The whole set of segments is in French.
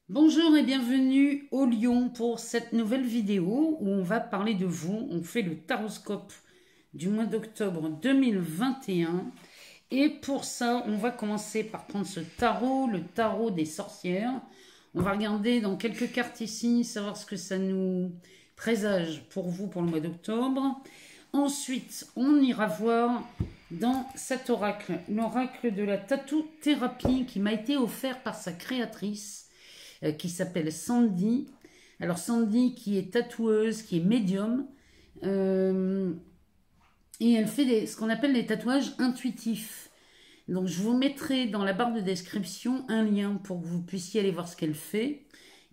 Bonjour et bienvenue au Lion pour cette nouvelle vidéo où on va parler de vous. On fait le taroscope du mois d'octobre 2021 et pour ça on va commencer par prendre ce tarot, le tarot des sorcières. On va regarder dans quelques cartes ici, savoir ce que ça nous présage pour vous pour le mois d'octobre. Ensuite on ira voir dans cet oracle, l'oracle de la tattoo thérapie qui m'a été offert par sa créatrice qui s'appelle Sandy. Alors Sandy qui est tatoueuse, qui est médium, et elle fait ce qu'on appelle des tatouages intuitifs. Donc je vous mettrai dans la barre de description un lien pour que vous puissiez aller voir ce qu'elle fait,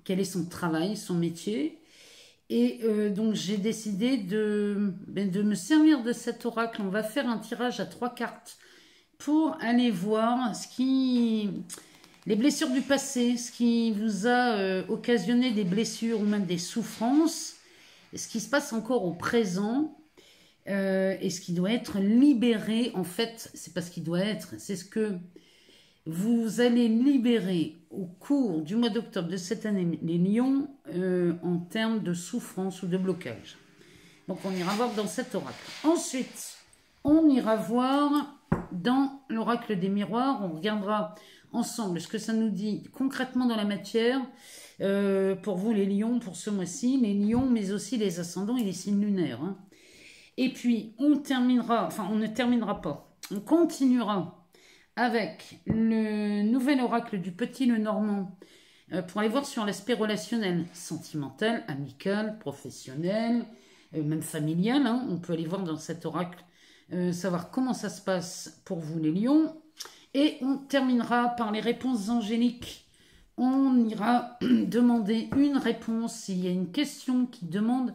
quel est son travail, son métier. Et donc j'ai décidé de me servir de cet oracle. On va faire un tirage à 3 cartes pour aller voir les blessures du passé, ce qui vous a occasionné des blessures ou même des souffrances, ce qui se passe encore au présent et ce qui doit être libéré. En fait, c'est pas ce qui doit être, c'est ce que vous allez libérer au cours du mois d'octobre de cette année, les lions, en termes de souffrance ou de blocage. Donc on ira voir dans cet oracle. Ensuite, on ira voir dans l'oracle des miroirs, on regardera ensemble ce que ça nous dit concrètement dans la matière pour vous les lions pour ce mois-ci, les lions mais aussi les ascendants et les signes lunaires. Hein. Et puis on terminera, enfin on ne terminera pas, on continuera avec le nouvel oracle du Petit Lenormand pour aller voir sur l'aspect relationnel, sentimental, amical, professionnel, même familial. Hein. On peut aller voir dans cet oracle, savoir comment ça se passe pour vous les lions. Et on terminera par les réponses angéliques. On ira demander une réponse. S'il y a une question qui demande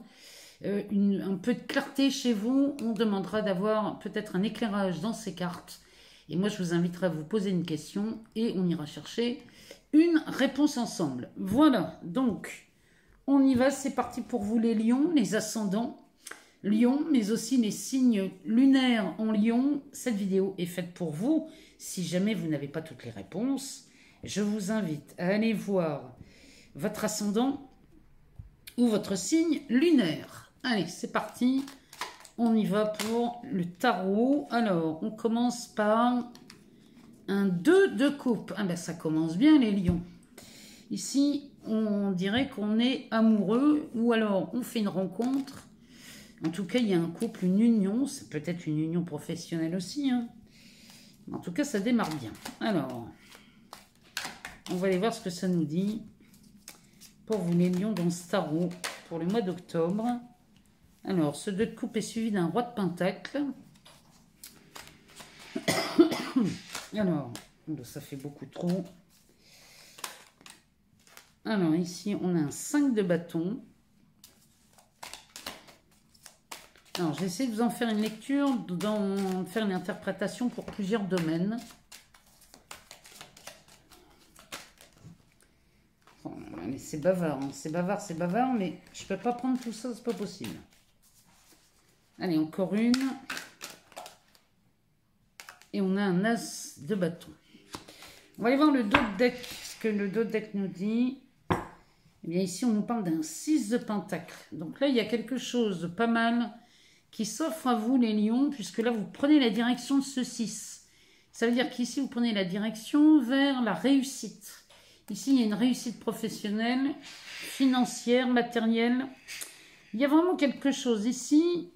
un peu de clarté chez vous, on demandera d'avoir peut-être un éclairage dans ces cartes. Et moi, je vous inviterai à vous poser une question et on ira chercher une réponse ensemble. Voilà, donc on y va. C'est parti pour vous les lions, les ascendants lions, mais aussi les signes lunaires en lion. Cette vidéo est faite pour vous. Si jamais vous n'avez pas toutes les réponses, je vous invite à aller voir votre ascendant ou votre signe lunaire. Allez, c'est parti. On y va pour le tarot. Alors, on commence par un 2 de coupe. Ah ben, ça commence bien, les lions. Ici, on dirait qu'on est amoureux ou alors on fait une rencontre. En tout cas, il y a un couple, une union. C'est peut-être une union professionnelle aussi, hein. En tout cas, ça démarre bien. Alors, on va aller voir ce que ça nous dit pour vous les lions dans ce tarot pour le mois d'octobre. Alors, ce 2 de coupe est suivi d'un roi de pentacle. Alors, ça fait beaucoup trop. Alors, ici, on a un 5 de bâton. Alors, je vais essayer de vous en faire une lecture, faire une interprétation pour plusieurs domaines. Bon, c'est bavard, hein. C'est bavard, mais je ne peux pas prendre tout ça, c'est pas possible. Allez, encore une. Et on a un as de bâton. On va aller voir le dos de deck, ce que le dos de deck nous dit. Eh bien, ici, on nous parle d'un 6 de pentacle. Donc là, il y a quelque chose de pas mal qui s'offre à vous les lions, puisque là vous prenez la direction de ce 6. Ça veut dire qu'ici vous prenez la direction vers la réussite. Ici il y a une réussite professionnelle, financière, matérielle. Il y a vraiment quelque chose ici.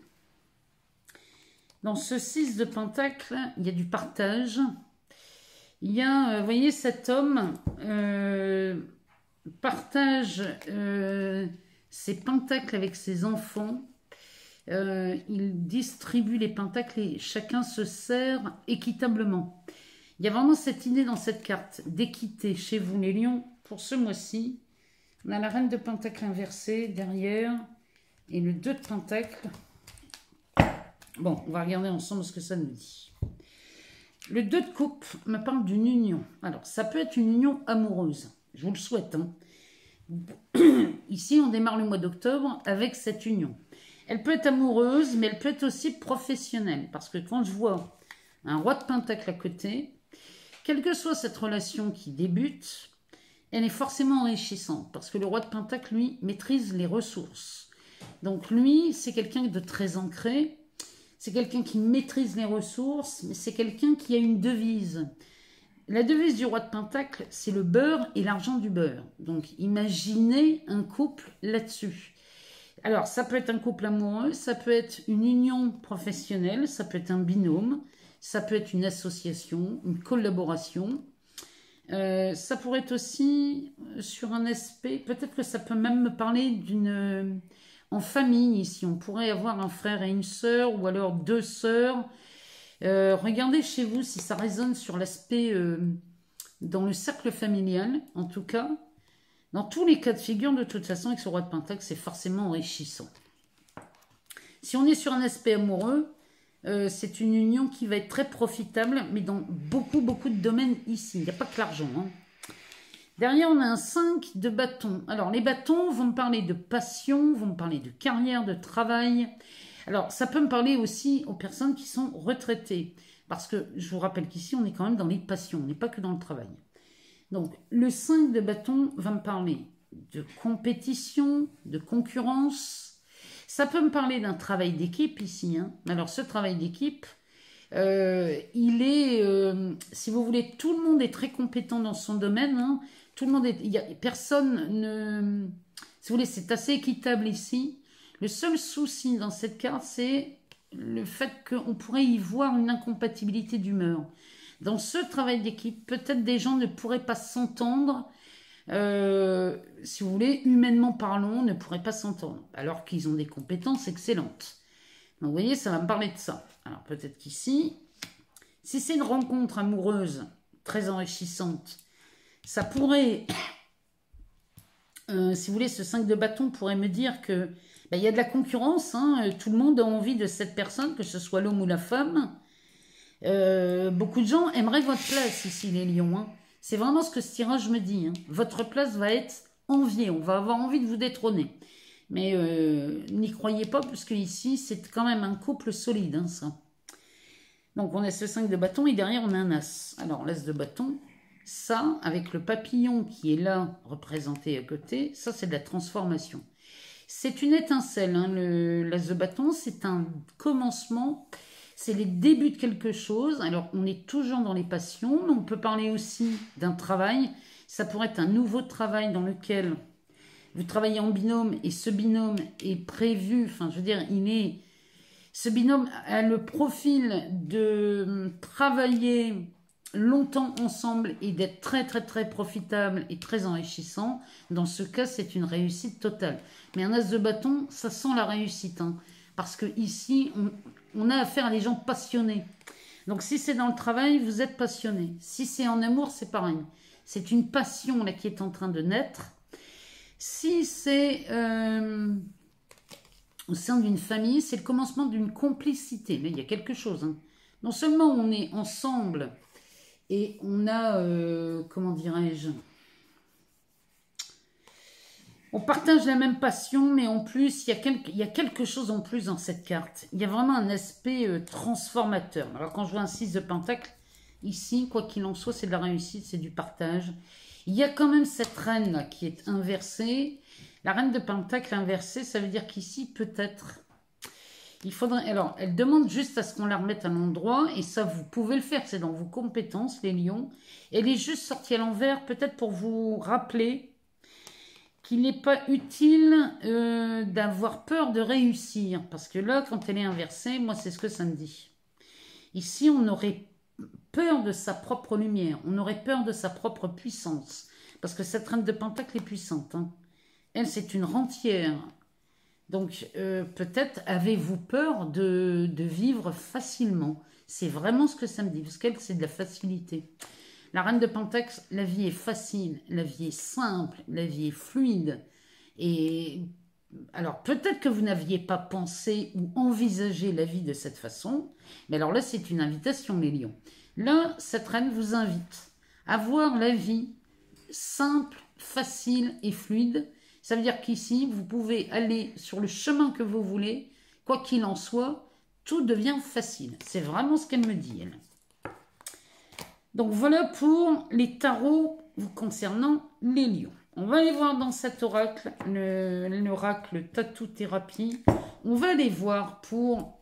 Dans ce 6 de pentacle, il y a du partage. Il y a, vous voyez, cet homme partage ses pentacles avec ses enfants. Il distribue les pentacles et chacun se sert équitablement. Il y a vraiment cette idée dans cette carte d'équité chez vous les lions pour ce mois-ci. On a la reine de pentacle inversée derrière et le 2 de pentacle. Bon, on va regarder ensemble ce que ça nous dit. Le 2 de coupe me parle d'une union. Alors, ça peut être une union amoureuse. Je vous le souhaite. Hein. Ici, on démarre le mois d'octobre avec cette union. Elle peut être amoureuse, mais elle peut être aussi professionnelle. Parce que quand je vois un roi de pentacle à côté, quelle que soit cette relation qui débute, elle est forcément enrichissante parce que le roi de Pentacle, lui, maîtrise les ressources. Donc lui, c'est quelqu'un de très ancré, c'est quelqu'un qui maîtrise les ressources, mais c'est quelqu'un qui a une devise. La devise du roi de Pentacle, c'est le beurre et l'argent du beurre. Donc imaginez un couple là-dessus. Alors, ça peut être un couple amoureux, ça peut être une union professionnelle, ça peut être un binôme, ça peut être une association, une collaboration. Ça pourrait être aussi sur un aspect, peut-être que ça peut même me parler d'une... en famille, ici, on pourrait avoir un frère et une sœur, ou alors deux sœurs. Regardez chez vous si ça résonne sur l'aspect dans le cercle familial, en tout cas. Dans tous les cas de figure, de toute façon, avec ce roi de Pentacle, c'est forcément enrichissant. Si on est sur un aspect amoureux, c'est une union qui va être très profitable, mais dans beaucoup de domaines ici. Il n'y a pas que l'argent. Hein. Derrière, on a un 5 de bâtons. Alors, les bâtons vont me parler de passion, vont me parler de carrière, de travail. Alors, ça peut me parler aussi aux personnes qui sont retraitées. Parce que je vous rappelle qu'ici, on est quand même dans les passions, on n'est pas que dans le travail. Donc, le 5 de bâton va me parler de compétition, de concurrence. Ça peut me parler d'un travail d'équipe ici. Hein. Alors, ce travail d'équipe, il est, si vous voulez, tout le monde est très compétent dans son domaine. Hein. Tout le monde est, personne ne... Si vous voulez, c'est assez équitable ici. Le seul souci dans cette carte, c'est le fait qu'on pourrait y voir une incompatibilité d'humeur. Dans ce travail d'équipe, peut-être des gens ne pourraient pas s'entendre, si vous voulez, humainement parlant, ne pourraient pas s'entendre, alors qu'ils ont des compétences excellentes. Donc vous voyez, ça va me parler de ça. Alors peut-être qu'ici, si c'est une rencontre amoureuse très enrichissante, ça pourrait, si vous voulez, ce 5 de bâton pourrait me dire que il y a de la concurrence, hein, tout le monde a envie de cette personne, que ce soit l'homme ou la femme. Beaucoup de gens aimeraient votre place ici, les lions. Hein. C'est vraiment ce que ce tirage me dit. Hein. Votre place va être enviée, on va avoir envie de vous détrôner. Mais n'y croyez pas, parce que ici, c'est quand même un couple solide, hein, ça. Donc, on a ce 5 de bâton et derrière, on a un as. Alors, l'as de bâton, ça, avec le papillon qui est là, représenté à côté, ça, c'est de la transformation. C'est une étincelle, hein, l'as de bâton, c'est un commencement, c'est les débuts de quelque chose. Alors, on est toujours dans les passions, mais on peut parler aussi d'un travail. Ça pourrait être un nouveau travail dans lequel vous travaillez en binôme et ce binôme est prévu, enfin, je veux dire, ce binôme a le profil de travailler longtemps ensemble et d'être très profitable et très enrichissant. Dans ce cas, c'est une réussite totale. Mais un as de bâton, ça sent la réussite. Hein, parce que ici, on a affaire à des gens passionnés. Donc si c'est dans le travail, vous êtes passionné. Si c'est en amour, c'est pareil. C'est une passion là qui est en train de naître. Si c'est au sein d'une famille, c'est le commencement d'une complicité. Mais il y a quelque chose. Hein. Non seulement on est ensemble... Et on a, comment dirais-je, on partage la même passion, mais en plus, il y a quelque chose en plus dans cette carte. Il y a vraiment un aspect transformateur. Alors, quand je vois un 6 de pentacle, ici, quoi qu'il en soit, c'est de la réussite, c'est du partage. Il y a quand même cette reine là, qui est inversée. La reine de pentacle inversée, ça veut dire qu'ici, peut-être... Il faudrait, alors, elle demande juste à ce qu'on la remette à l'endroit, et ça, vous pouvez le faire, c'est dans vos compétences, les lions. Elle est juste sortie à l'envers, peut-être pour vous rappeler qu'il n'est pas utile d'avoir peur de réussir. Parce que là, quand elle est inversée, moi, c'est ce que ça me dit. Ici, on aurait peur de sa propre lumière, on aurait peur de sa propre puissance. Parce que cette reine de pentacle est puissante. Hein. Elle, c'est une rentière. Donc, peut-être avez-vous peur de vivre facilement. C'est vraiment ce que ça me dit, parce qu'elle, c'est de la facilité. La reine de Pentacle, la vie est facile, la vie est simple, la vie est fluide. Et alors, peut-être que vous n'aviez pas pensé ou envisagé la vie de cette façon, mais alors là, c'est une invitation, les lions. Là, cette reine vous invite à voir la vie simple, facile et fluide. Ça veut dire qu'ici, vous pouvez aller sur le chemin que vous voulez. Quoi qu'il en soit, tout devient facile. C'est vraiment ce qu'elle me dit, elle. Donc voilà pour les tarots vous concernant les lions. On va aller voir dans cet oracle, l'oracle Tatou Thérapie. On va aller voir pour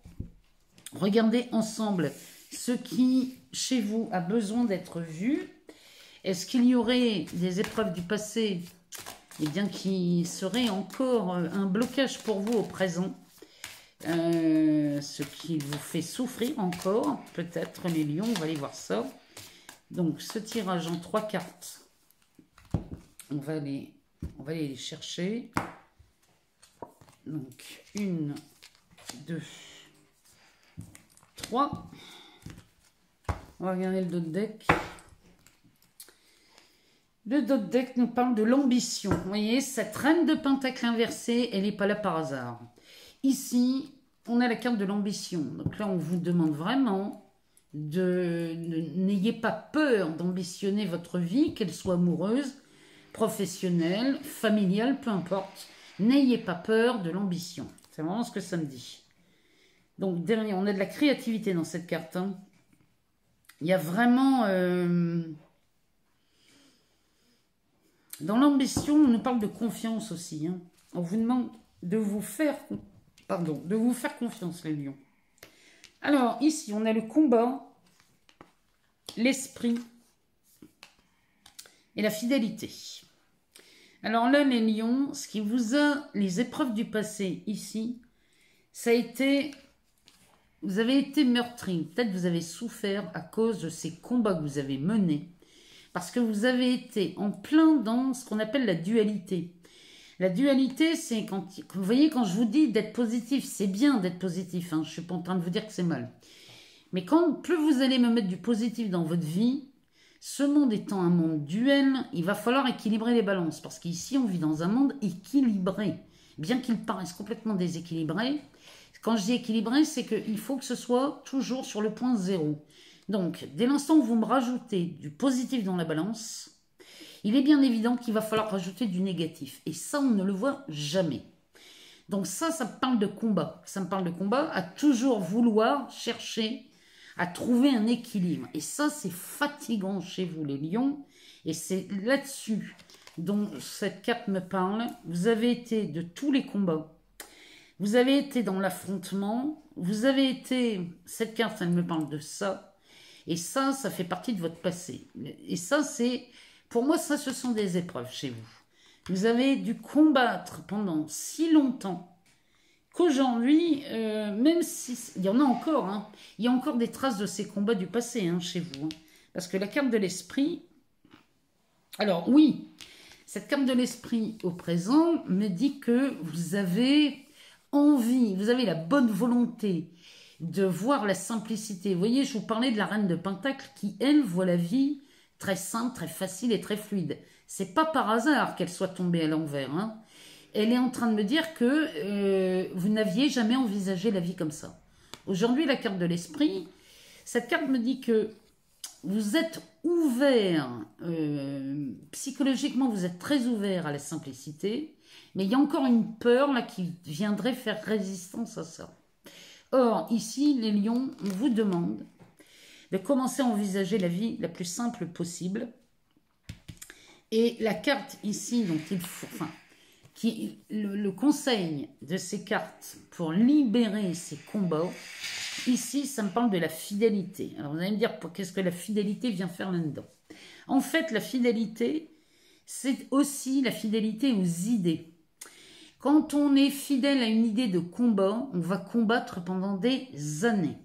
regarder ensemble ce qui, chez vous, a besoin d'être vu. Est-ce qu'il y aurait des épreuves du passé qui seraient encore un blocage pour vous au présent, ce qui vous fait souffrir encore, peut-être les lions, on va aller voir ça. Donc ce tirage en 3 cartes, on va aller les chercher. Donc 1, 2, 3. On va regarder le dos de deck. Le dos de deck nous parle de l'ambition. Vous voyez, cette reine de pentacle inversée, elle n'est pas là par hasard. Ici, on a la carte de l'ambition. Donc là, on vous demande vraiment n'ayez pas peur d'ambitionner votre vie, qu'elle soit amoureuse, professionnelle, familiale, peu importe. N'ayez pas peur de l'ambition. C'est vraiment ce que ça me dit. Donc, derrière, on a de la créativité dans cette carte. Hein. Il y a vraiment... dans l'ambition, on nous parle de confiance aussi. Hein. On vous demande de vous faire confiance, les lions. Alors, ici, on a le combat, l'esprit et la fidélité. Alors là, les lions, ce qui vous a... Les épreuves du passé, ici, ça a été... Vous avez été meurtri. Peut-être vous avez souffert à cause de ces combats que vous avez menés. Parce que vous avez été en plein dans ce qu'on appelle la dualité. La dualité, c'est quand... Vous voyez, quand je vous dis d'être positif, c'est bien d'être positif. Hein, je ne suis pas en train de vous dire que c'est mal. Mais plus vous allez me mettre du positif dans votre vie, ce monde étant un monde duel, il va falloir équilibrer les balances. Parce qu'ici, on vit dans un monde équilibré. Bien qu'il paraisse complètement déséquilibré. Quand je dis équilibré, c'est qu'il faut que ce soit toujours sur le point zéro. Donc, dès l'instant où vous me rajoutez du positif dans la balance, il est bien évident qu'il va falloir rajouter du négatif. Et ça, on ne le voit jamais. Donc ça me parle de combat. Ça me parle de combat à toujours vouloir chercher à trouver un équilibre. Et ça, c'est fatigant chez vous, les lions. Et c'est là-dessus dont cette carte me parle. Vous avez été de tous les combats. Vous avez été dans l'affrontement. Vous avez été... Cette carte, elle me parle de ça. Et ça fait partie de votre passé. Et ça, c'est... Pour moi, ça, ce sont des épreuves chez vous. Vous avez dû combattre pendant si longtemps qu'aujourd'hui, même si... Il y en a encore, hein, il y a encore des traces de ces combats du passé hein, chez vous. Hein, parce que la carte de l'esprit... Alors, oui, cette carte de l'esprit au présent me dit que vous avez envie, vous avez la bonne volonté de voir la simplicité. Vous voyez, je vous parlais de la reine de Pentacle qui, elle, voit la vie très simple, très facile et très fluide. C'est pas par hasard qu'elle soit tombée à l'envers. Hein. Elle est en train de me dire que vous n'aviez jamais envisagé la vie comme ça. Aujourd'hui, la carte de l'esprit, cette carte me dit que vous êtes ouvert, psychologiquement, vous êtes très ouvert à la simplicité, mais il y a encore une peur là qui viendrait faire résistance à ça. Or, ici, les lions, on vous demande de commencer à envisager la vie la plus simple possible. Et la carte ici, dont il faut, enfin, le conseil de ces cartes pour libérer ces combats, ici, ça me parle de la fidélité. Alors, vous allez me dire, qu'est-ce que la fidélité vient faire là-dedans? En fait, la fidélité, c'est aussi la fidélité aux idées. Quand on est fidèle à une idée de combat, on va combattre pendant des années.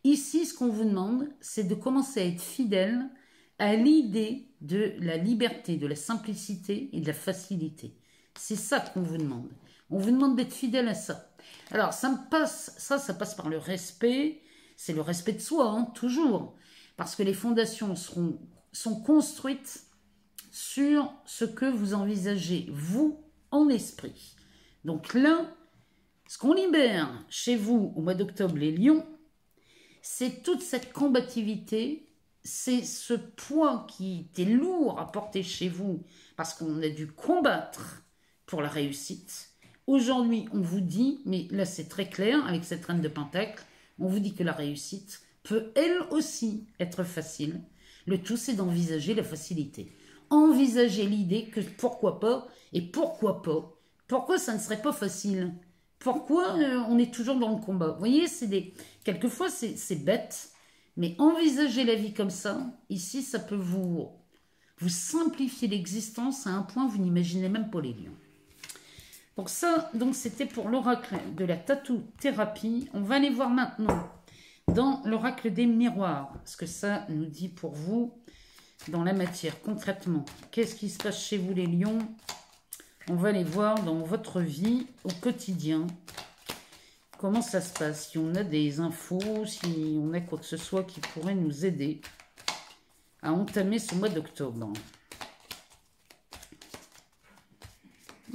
Ici, ce qu'on vous demande, c'est de commencer à être fidèle à l'idée de la liberté, de la simplicité et de la facilité. C'est ça qu'on vous demande. On vous demande d'être fidèle à ça. Alors, ça passe par le respect. C'est le respect de soi, hein, toujours. Parce que les fondations sont construites sur ce que vous envisagez, vous, en esprit. Donc là, ce qu'on libère chez vous au mois d'octobre, les lions, c'est toute cette combativité, c'est ce poids qui était lourd à porter chez vous parce qu'on a dû combattre pour la réussite. Aujourd'hui, on vous dit, mais là c'est très clair avec cette reine de Pentacle, on vous dit que la réussite peut elle aussi être facile. Le tout, c'est d'envisager la facilité. envisagez l'idée que pourquoi pas, et pourquoi pas. Pourquoi ça ne serait pas facile? Pourquoi on est toujours dans le combat? Vous voyez, quelquefois c'est bête, mais envisager la vie comme ça, ici, ça peut vous simplifier l'existence à un point où vous n'imaginez même pas les lions. Donc ça, c'était pour l'oracle de la tatou-thérapie. On va aller voir maintenant dans l'oracle des miroirs, ce que ça nous dit pour vous dans la matière, concrètement. Qu'est-ce qui se passe chez vous les lions? On va aller voir dans votre vie au quotidien. Comment ça se passe? Si on a des infos, si on a quoi que ce soit qui pourrait nous aider à entamer ce mois d'octobre.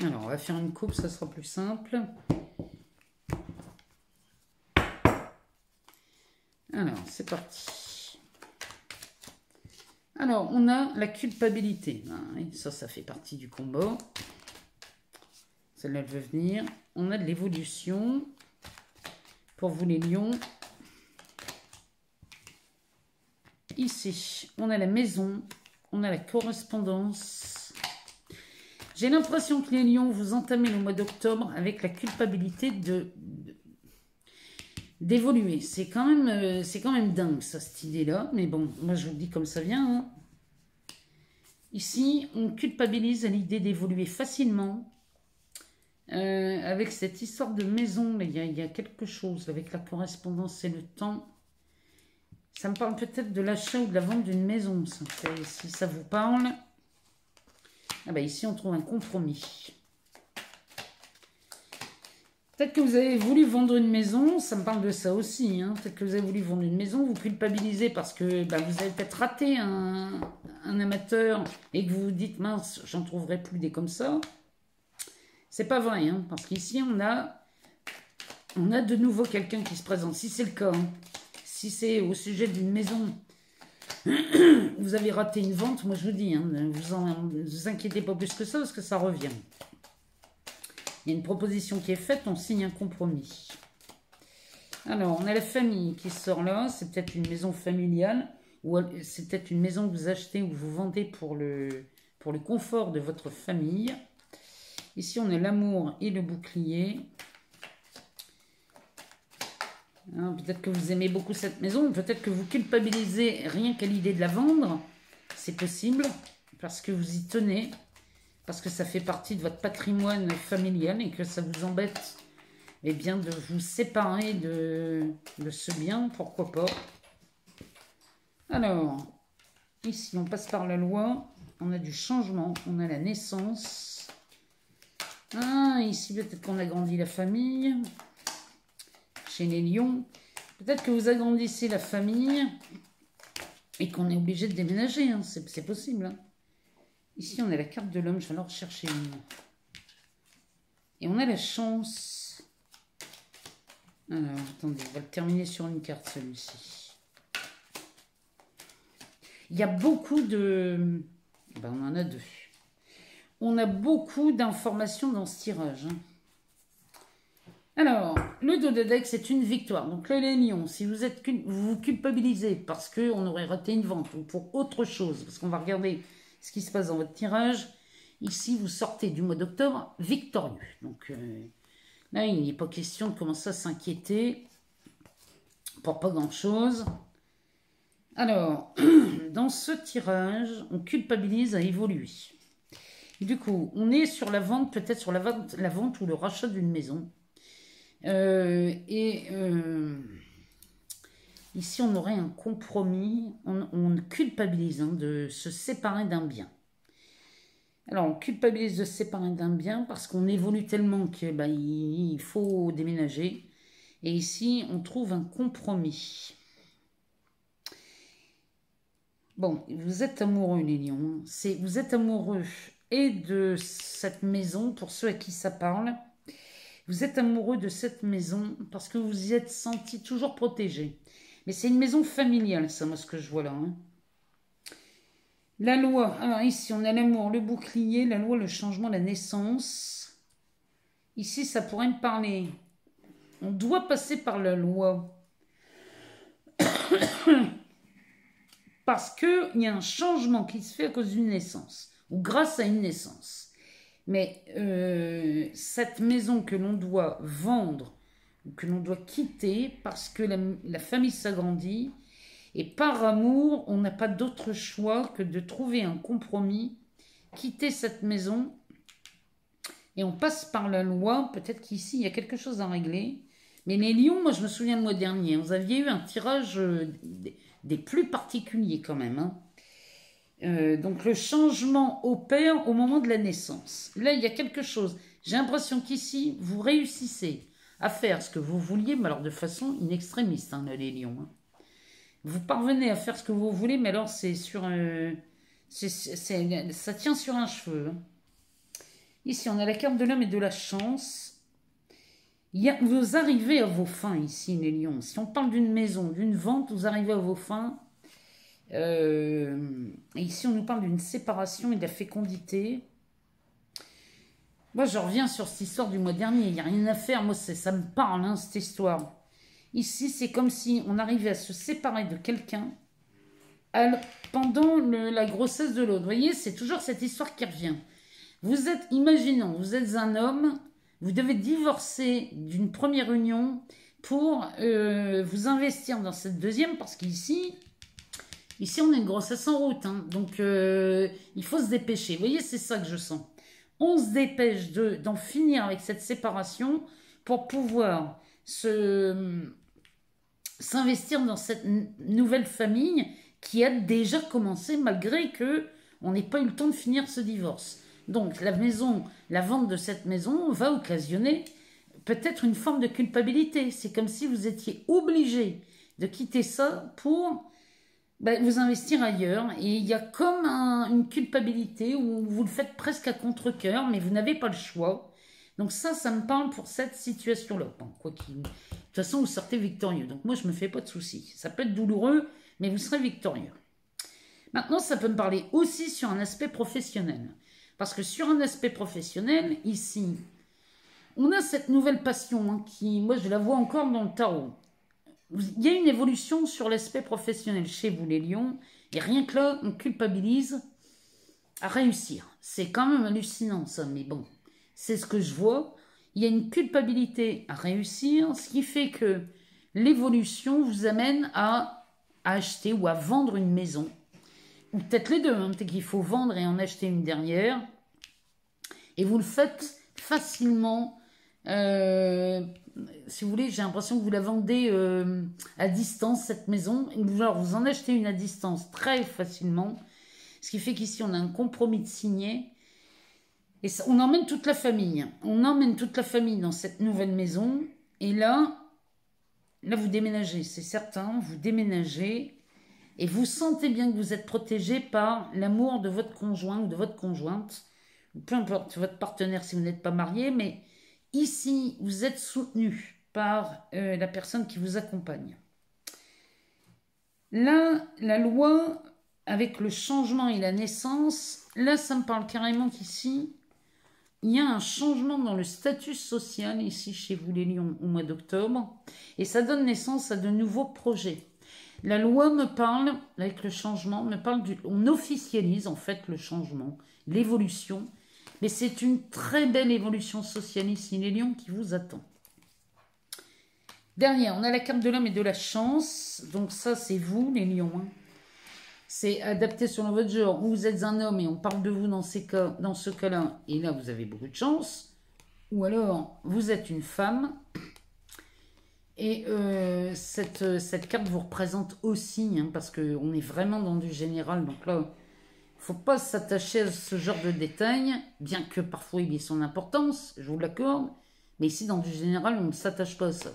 Alors, on va faire une coupe, ça sera plus simple. Alors, c'est parti. Alors, on a la culpabilité. Ça fait partie du combat. Celle-là, elle veut venir. On a de l'évolution. Pour vous, les lions. Ici, on a la maison. On a la correspondance. J'ai l'impression que les lions, vous entamez le mois d'octobre avec la culpabilité d'évoluer. C'est quand même dingue, ça, cette idée-là. Mais bon, moi, je vous le dis comme ça vient. Hein. Ici, on culpabilise à l'idée d'évoluer facilement. Avec cette histoire de maison, il y a quelque chose avec la correspondance et le temps. Ça me parle peut-être de l'achat ou de la vente d'une maison. Ça. Si ça vous parle. Ah ben ici, on trouve un compromis. Peut-être que vous avez voulu vendre une maison, ça me parle de ça aussi. Hein. Peut-être que vous avez voulu vendre une maison, vous culpabilisez parce que vous avez peut-être raté un amateur et que vous vous dites, mince, j'en trouverai plus des comme ça. C'est pas vrai, hein, parce qu'ici, on a de nouveau quelqu'un qui se présente. Si c'est le cas, hein, si c'est au sujet d'une maison, vous avez raté une vente, moi je vous dis, hein, vous inquiétez pas plus que ça, parce que ça revient. Il y a une proposition qui est faite, on signe un compromis. Alors, on a la famille qui sort là, c'est peut-être une maison familiale, ou c'est peut-être une maison que vous achetez ou vous vendez pour le confort de votre famille. Ici, on a l'amour et le bouclier. Hein, peut-être que vous aimez beaucoup cette maison. Peut-être que vous culpabilisez rien qu'à l'idée de la vendre. C'est possible. Parce que vous y tenez. Parce que ça fait partie de votre patrimoine familial et que ça vous embête de vous séparer de ce bien. Pourquoi pas. Alors, ici, on passe par la loi. On a du changement. On a la naissance. Ah, ici, peut-être qu'on agrandit la famille. Chez les lions. Peut-être que vous agrandissez la famille et qu'on est obligé de déménager. Hein. C'est possible. Hein. Ici, on a la carte de l'homme. Je vais en rechercher une. Et on a la chance. Alors, attendez, on va le terminer sur une carte, celui-ci. Il y a beaucoup de... on en a deux. On a beaucoup d'informations dans ce tirage. Hein. Alors, le dos de deck, c'est une victoire. Donc, les lions, si vous vous culpabilisez parce qu'on aurait raté une vente ou pour autre chose, parce qu'on va regarder ce qui se passe dans votre tirage, ici, vous sortez du mois d'octobre victorieux. Donc, là, il n'est pas question de commencer à s'inquiéter pour pas grand-chose. Alors, dans ce tirage, on culpabilise à évoluer. Et du coup, on est sur la vente, peut-être sur la vente ou le rachat d'une maison. Ici, on aurait un compromis. On culpabilise de se séparer d'un bien. Alors, on culpabilise de se séparer d'un bien parce qu'on évolue tellement que il faut déménager. Et ici, on trouve un compromis. Bon, vous êtes amoureux, les lions. Vous êtes amoureux et de cette maison, pour ceux à qui ça parle. Vous êtes amoureux de cette maison parce que vous y êtes senti toujours protégé. Mais c'est une maison familiale, ça, moi, ce que je vois là. Hein. La loi. Alors ici, on a l'amour, le bouclier, la loi, le changement, la naissance. Ici, ça pourrait me parler. On doit passer par la loi. parce qu'il y a un changement qui se fait à cause d'une naissance, ou grâce à une naissance. Mais cette maison que l'on doit vendre, ou que l'on doit quitter, parce que la famille s'agrandit, et par amour, on n'a pas d'autre choix que de trouver un compromis, quitter cette maison, et on passe par la loi. Peut-être qu'ici, il y a quelque chose à régler. Mais les lions, moi je me souviens le mois dernier, vous aviez eu un tirage des plus particuliers quand même. Hein. Donc le changement opère au moment de la naissance. Là, il y a quelque chose. J'ai l'impression qu'ici, vous réussissez à faire ce que vous vouliez, mais alors de façon inextrémiste, hein, là, les lions. Hein. Vous parvenez à faire ce que vous voulez, mais alors c'est sur ça tient sur un cheveu. Hein. Ici, on a la carte de l'homme et de la chance. Vous arrivez à vos fins ici, les lions. Si on parle d'une maison, d'une vente, vous arrivez à vos fins. Et ici, on nous parle d'une séparation et de la fécondité. Moi, je reviens sur cette histoire du mois dernier. Il n'y a rien à faire. Moi, ça me parle, hein, cette histoire. Ici, c'est comme si on arrivait à se séparer de quelqu'un pendant la grossesse de l'autre. Vous voyez, c'est toujours cette histoire qui revient. Imaginons, vous êtes un homme, vous devez divorcer d'une première union pour vous investir dans cette deuxième, parce qu'ici, on a une grossesse en route, hein, donc il faut se dépêcher. Vous voyez, c'est ça que je sens. On se dépêche d'en finir avec cette séparation pour pouvoir s'investir dans cette nouvelle famille qui a déjà commencé malgré que on n'ait pas eu le temps de finir ce divorce. Donc la vente de cette maison va occasionner peut-être une forme de culpabilité. C'est comme si vous étiez obligé de quitter ça pour vous investir ailleurs. Et il y a comme une culpabilité où vous le faites presque à contre-cœur, mais vous n'avez pas le choix. Donc ça me parle pour cette situation-là. Bon, de toute façon, vous sortez victorieux. Donc moi, je ne me fais pas de soucis. Ça peut être douloureux, mais vous serez victorieux. Maintenant, ça peut me parler aussi sur un aspect professionnel. Parce que sur un aspect professionnel, ici, on a cette nouvelle passion hein, qui, moi, je la vois encore dans le tarot. Il y a une évolution sur l'aspect professionnel chez vous, les lions. Et rien que là, on culpabilise à réussir. C'est quand même hallucinant, ça. Mais bon, c'est ce que je vois. Il y a une culpabilité à réussir, ce qui fait que l'évolution vous amène à acheter ou à vendre une maison. Ou peut-être les deux, hein, peut-être qu'il faut vendre et en acheter une derrière. Et vous le faites facilement. Si vous voulez, j'ai l'impression que vous la vendez à distance, cette maison. Alors, vous en achetez une à distance très facilement. Ce qui fait qu'ici, on a un compromis de signé. Et ça, on emmène toute la famille. On emmène toute la famille dans cette nouvelle maison. Et là vous déménagez, c'est certain. Vous déménagez. Et vous sentez bien que vous êtes protégé par l'amour de votre conjoint ou de votre conjointe, ou peu importe votre partenaire si vous n'êtes pas marié, mais ici, vous êtes soutenu par la personne qui vous accompagne. Là, la loi, avec le changement et la naissance, là, ça me parle carrément qu'ici, il y a un changement dans le statut social, ici chez vous les lions, au mois d'octobre, et ça donne naissance à de nouveaux projets. La loi me parle, avec le changement, on officialise en fait le changement, l'évolution, mais c'est une très belle évolution sociale ici, les lions, qui vous attend. Derrière, on a la carte de l'homme et de la chance, donc ça c'est vous les lions. Hein. C'est adapté selon votre genre, ou vous êtes un homme et on parle de vous dans ce cas-là, et là vous avez beaucoup de chance, ou alors vous êtes une femme. Et cette carte vous représente aussi, hein, parce qu'on est vraiment dans du général. Donc là, il ne faut pas s'attacher à ce genre de détails, bien que parfois il ait son importance, je vous l'accorde. Mais ici, dans du général, on ne s'attache pas à ça.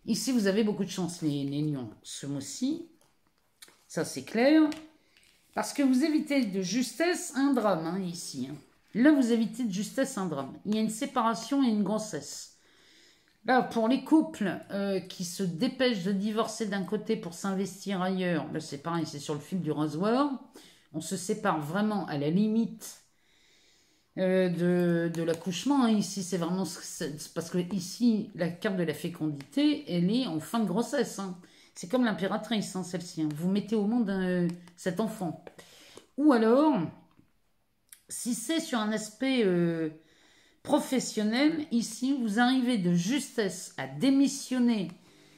Ici, vous avez beaucoup de chance, les lions, ce mois-ci. Ça, c'est clair. Parce que vous évitez de justesse un drame, hein, ici. Hein. Là, vous évitez de justesse un drame. Il y a une séparation et une grossesse. Là, pour les couples qui se dépêchent de divorcer d'un côté pour s'investir ailleurs, là c'est pareil, c'est sur le fil du rasoir. On se sépare vraiment à la limite de l'accouchement. Hein. Ici, c'est vraiment... parce que ici, la carte de la fécondité, elle est en fin de grossesse. Hein. C'est comme l'impératrice, hein, celle-ci. Hein. Vous mettez au monde cet enfant. Ou alors, si c'est sur un aspect professionnel, ici, vous arrivez de justesse à démissionner.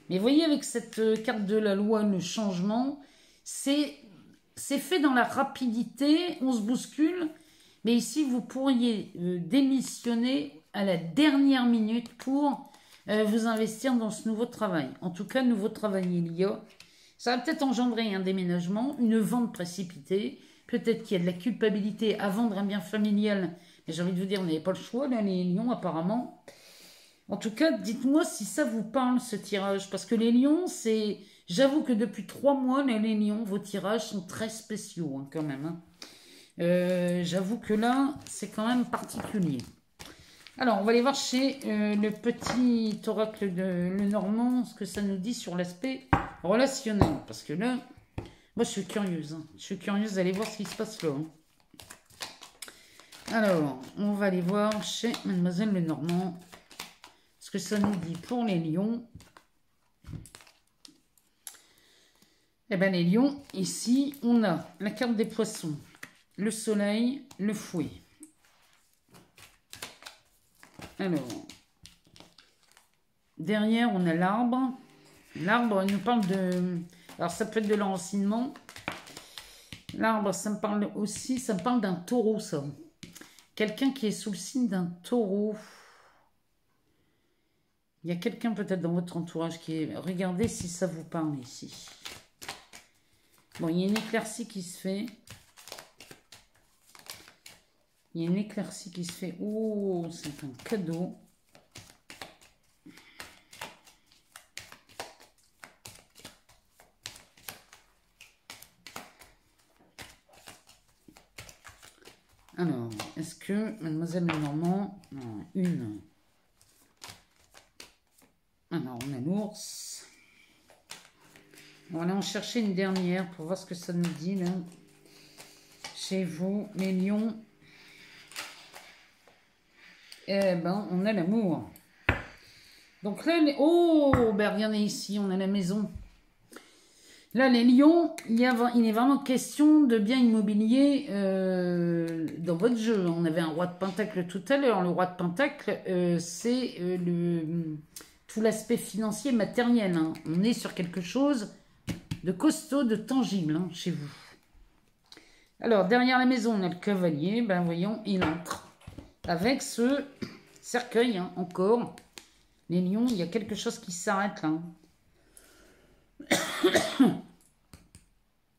Mais voyez, avec cette carte de la loi, le changement, c'est fait dans la rapidité, on se bouscule. Mais ici, vous pourriez démissionner à la dernière minute pour vous investir dans ce nouveau travail. En tout cas, nouveau travail, il y a. Ça va peut-être engendrer un déménagement, une vente précipitée. Peut-être qu'il y a de la culpabilité à vendre un bien familial. Mais j'ai envie de vous dire, vous n'avez pas le choix, là, les lions, apparemment. En tout cas, dites-moi si ça vous parle, ce tirage. Parce que les lions, c'est... J'avoue que depuis 3 mois, les lions, vos tirages sont très spéciaux, hein, quand même. Hein. J'avoue que là, c'est quand même particulier. Alors, on va aller voir chez le petit oracle de Lenormand, ce que ça nous dit sur l'aspect relationnel. Parce que là, moi, je suis curieuse. Hein. Je suis curieuse d'aller voir ce qui se passe là. Hein. Alors, on va aller voir chez Mademoiselle Lenormand ce que ça nous dit pour les lions. Eh bien, les lions, ici, on a la carte des poissons, le soleil, le fouet. Alors, derrière, on a l'arbre. L'arbre nous parle de... Alors, ça peut être de l'enracinement. L'arbre, ça me parle aussi, ça me parle d'un taureau, ça. Quelqu'un qui est sous le signe d'un taureau. Il y a quelqu'un peut-être dans votre entourage qui est... Regardez si ça vous parle ici. Bon, il y a une éclaircie qui se fait. Il y a une éclaircie qui se fait. Oh, c'est un cadeau. Alors, est-ce que Mademoiselle Lenormand... Non, une. Alors, on a l'ours. On va aller en chercher une dernière pour voir ce que ça nous dit, là. Chez vous, les lions. Eh ben, on a l'amour. Donc là, oh, ben regardez ici, on a la maison. Là, les lions, il est vraiment question de biens immobiliers dans votre jeu. On avait un roi de pentacle tout à l'heure. Le roi de pentacle, c'est tout l'aspect financier matériel. Hein. On est sur quelque chose de costaud, de tangible hein, chez vous. Alors, derrière la maison, on a le cavalier. Ben voyons, il entre. Avec ce cercueil, hein, encore. Les lions, il y a quelque chose qui s'arrête là.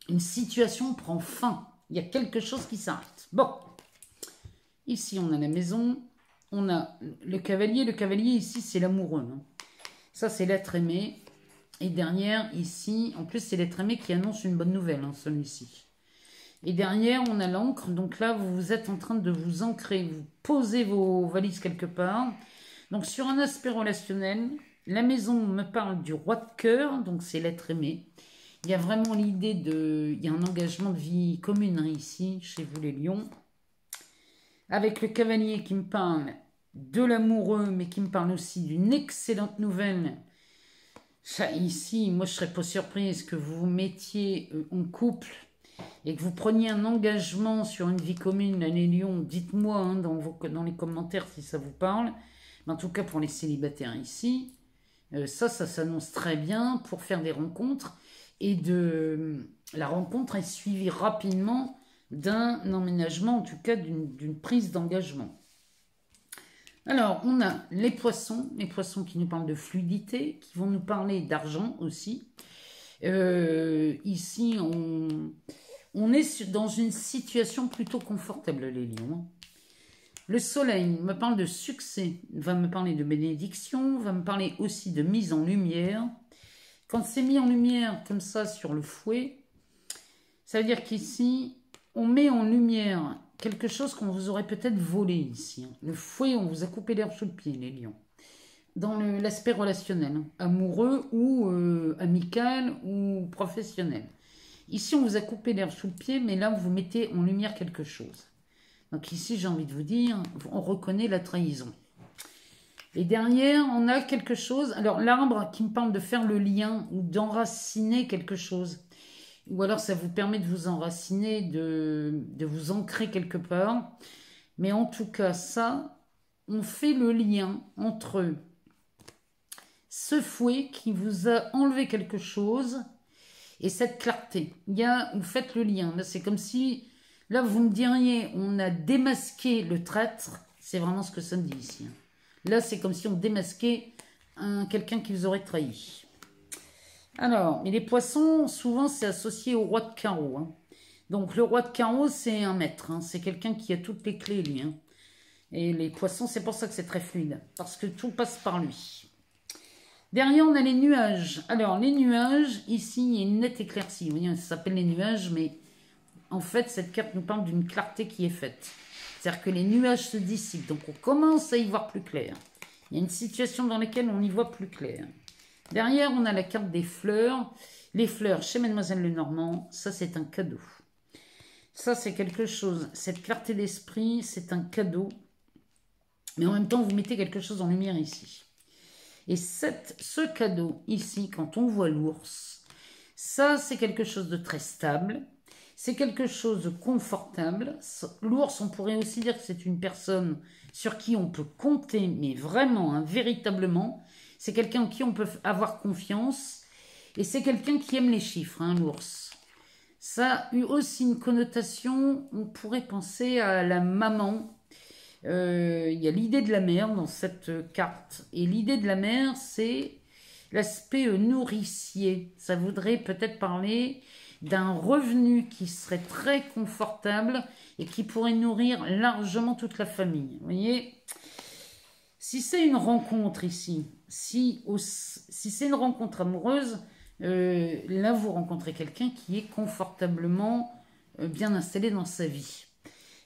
Une situation prend fin. Il y a quelque chose qui s'arrête. Bon. Ici, on a la maison. On a le cavalier. Le cavalier, ici, c'est l'amoureux. Hein. Ça, c'est l'être aimé. Et derrière, ici, en plus, c'est l'être aimé qui annonce une bonne nouvelle, hein, celui-ci. Et derrière, on a l'encre. Donc là, vous êtes en train de vous ancrer. Vous posez vos valises quelque part. Donc, sur un aspect relationnel, la maison me parle du roi de cœur. Donc, c'est l'être aimé. Il y a vraiment l'idée de... Il y a un engagement de vie commune hein, ici, chez vous les lions. Avec le cavalier qui me parle de l'amoureux, mais qui me parle aussi d'une excellente nouvelle. Ça, ici, moi, je ne serais pas surprise que vous vous mettiez en couple et que vous preniez un engagement sur une vie commune, là, les lions. Dites-moi hein, dans les commentaires si ça vous parle. Mais en tout cas, pour les célibataires ici, ça s'annonce très bien pour faire des rencontres. Et la rencontre est suivie rapidement d'un emménagement, en tout cas d'une prise d'engagement. Alors, on a les poissons qui nous parlent de fluidité, qui vont nous parler d'argent aussi. Ici, on est dans une situation plutôt confortable, les lions. Le soleil me parle de succès, va me parler de bénédiction, va me parler aussi de mise en lumière. Quand c'est mis en lumière comme ça sur le fouet, ça veut dire qu'ici, on met en lumière quelque chose qu'on vous aurait peut-être volé ici. Le fouet, on vous a coupé l'herbe sous le pied, les lions. Dans l'aspect relationnel, amoureux ou amical ou professionnel. Ici, on vous a coupé l'herbe sous le pied, mais là, vous mettez en lumière quelque chose. Donc ici, j'ai envie de vous dire, on reconnaît la trahison. Et derrière, on a quelque chose. Alors, l'arbre qui me parle de faire le lien ou d'enraciner quelque chose. Ou alors, ça vous permet de vous enraciner, de vous ancrer quelque part. Mais en tout cas, ça, on fait le lien entre ce fouet qui vous a enlevé quelque chose et cette clarté. Vous faites le lien. Là, c'est comme si, là, vous me diriez, on a démasqué le traître. C'est vraiment ce que ça me dit ici. Là, c'est comme si on démasquait quelqu'un qui vous aurait trahi. Alors, mais les poissons, souvent, c'est associé au roi de carreau. Hein. Donc, le roi de carreau, c'est un maître. Hein. C'est quelqu'un qui a toutes les clés, lui. Hein. Et les poissons, c'est pour ça que c'est très fluide. Parce que tout passe par lui. Derrière, on a les nuages. Alors, les nuages, ici, il y a une nette éclaircie. Vous voyez, ça s'appelle les nuages, mais en fait, cette carte nous parle d'une clarté qui est faite. C'est-à-dire que les nuages se dissipent. Donc, on commence à y voir plus clair. Il y a une situation dans laquelle on y voit plus clair. Derrière, on a la carte des fleurs. Les fleurs chez Mademoiselle Lenormand, ça, c'est un cadeau. Ça, c'est quelque chose. Cette clarté d'esprit, c'est un cadeau. Mais en même temps, vous mettez quelque chose en lumière ici. Et ce cadeau ici, quand on voit l'ours, ça c'est quelque chose de très stable, c'est quelque chose de confortable. L'ours, on pourrait aussi dire que c'est une personne sur qui on peut compter, mais vraiment, hein, véritablement. C'est quelqu'un en qui on peut avoir confiance. Et c'est quelqu'un qui aime les chiffres, hein, l'ours. Ça a eu aussi une connotation, on pourrait penser à la maman. Il y a l'idée de la mère dans cette carte. Et l'idée de la mère, c'est l'aspect nourricier. Ça voudrait peut-être parler d'un revenu qui serait très confortable et qui pourrait nourrir largement toute la famille. Vous voyez, si c'est une rencontre ici, si c'est une rencontre amoureuse, là vous rencontrez quelqu'un qui est confortablement bien installé dans sa vie.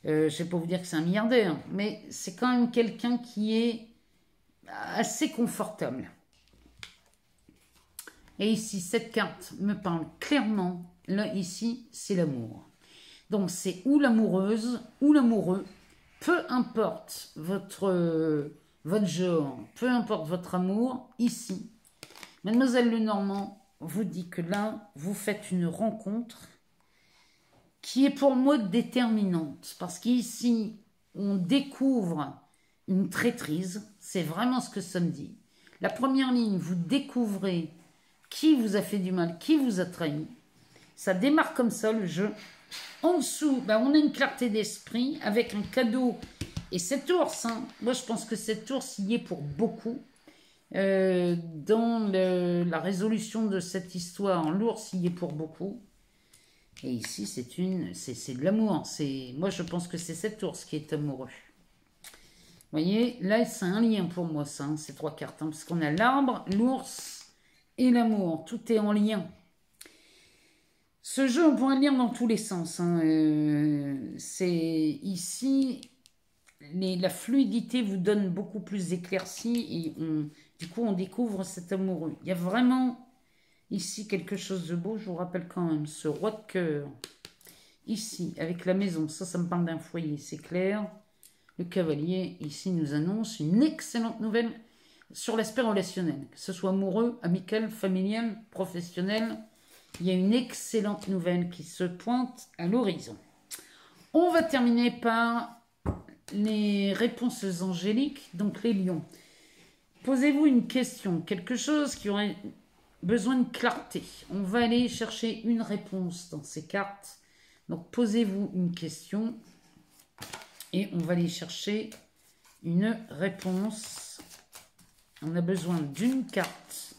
Je ne vais pas vous dire que c'est un milliardaire, mais c'est quand même quelqu'un qui est assez confortable. Et ici, cette carte me parle clairement. Là, ici, c'est l'amour. Donc, c'est ou l'amoureuse ou l'amoureux. Peu importe votre genre, peu importe votre amour, ici, Mademoiselle Lenormand vous dit que là, vous faites une rencontre qui est pour moi déterminante. Parce qu'ici, on découvre une traîtrise. C'est vraiment ce que ça me dit. La première ligne, vous découvrez qui vous a fait du mal, qui vous a trahi. Ça démarre comme ça, le jeu. En dessous, on a une clarté d'esprit avec un cadeau. Et cet ours, hein, moi je pense que cet ours y est pour beaucoup. Dans la résolution de cette histoire, l'ours y est pour beaucoup. Et ici, c'est de l'amour. Moi, je pense que c'est cet ours qui est amoureux. Vous voyez, là, c'est un lien pour moi, ça, hein, ces trois cartes. Hein, parce qu'on a l'arbre, l'ours et l'amour. Tout est en lien. Ce jeu, on pourrait le lire dans tous les sens. Hein. C'est ici, la fluidité vous donne beaucoup plus d'éclaircie. Et du coup, on découvre cet amoureux. Il y a vraiment... Ici, quelque chose de beau, je vous rappelle quand même, ce roi de cœur. Ici, avec la maison, ça me parle d'un foyer, c'est clair. Le cavalier, ici, nous annonce une excellente nouvelle sur l'aspect relationnel. Que ce soit amoureux, amical, familial, professionnel, il y a une excellente nouvelle qui se pointe à l'horizon. On va terminer par les réponses angéliques, donc les lions. Posez-vous une question, quelque chose qui aurait... besoin de clarté. On va aller chercher une réponse dans ces cartes. Donc, posez-vous une question et on va aller chercher une réponse. On a besoin d'une carte.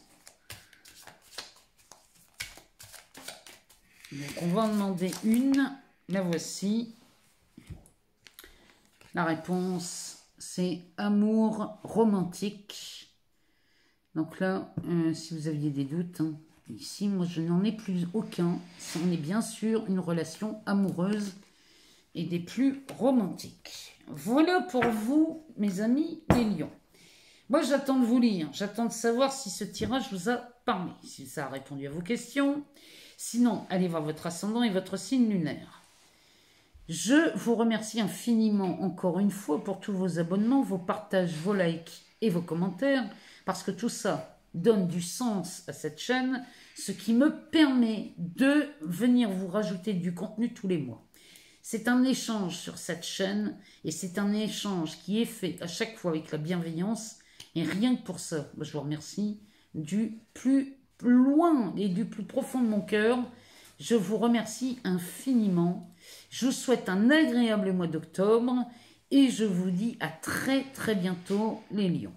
Donc, on va en demander une. La voici. La réponse, c'est amour romantique. Donc là, si vous aviez des doutes, hein, ici, moi, je n'en ai plus aucun. On est bien sûr une relation amoureuse et des plus romantiques. Voilà pour vous, mes amis les lions. Moi, j'attends de vous lire. J'attends de savoir si ce tirage vous a parlé, si ça a répondu à vos questions. Sinon, allez voir votre ascendant et votre signe lunaire. Je vous remercie infiniment encore une fois pour tous vos abonnements, vos partages, vos likes et vos commentaires, parce que tout ça donne du sens à cette chaîne, ce qui me permet de venir vous rajouter du contenu tous les mois. C'est un échange sur cette chaîne et c'est un échange qui est fait à chaque fois avec la bienveillance. Et rien que pour ça, je vous remercie du plus loin et du plus profond de mon cœur. Je vous remercie infiniment. Je vous souhaite un agréable mois d'octobre et je vous dis à très très bientôt les lions.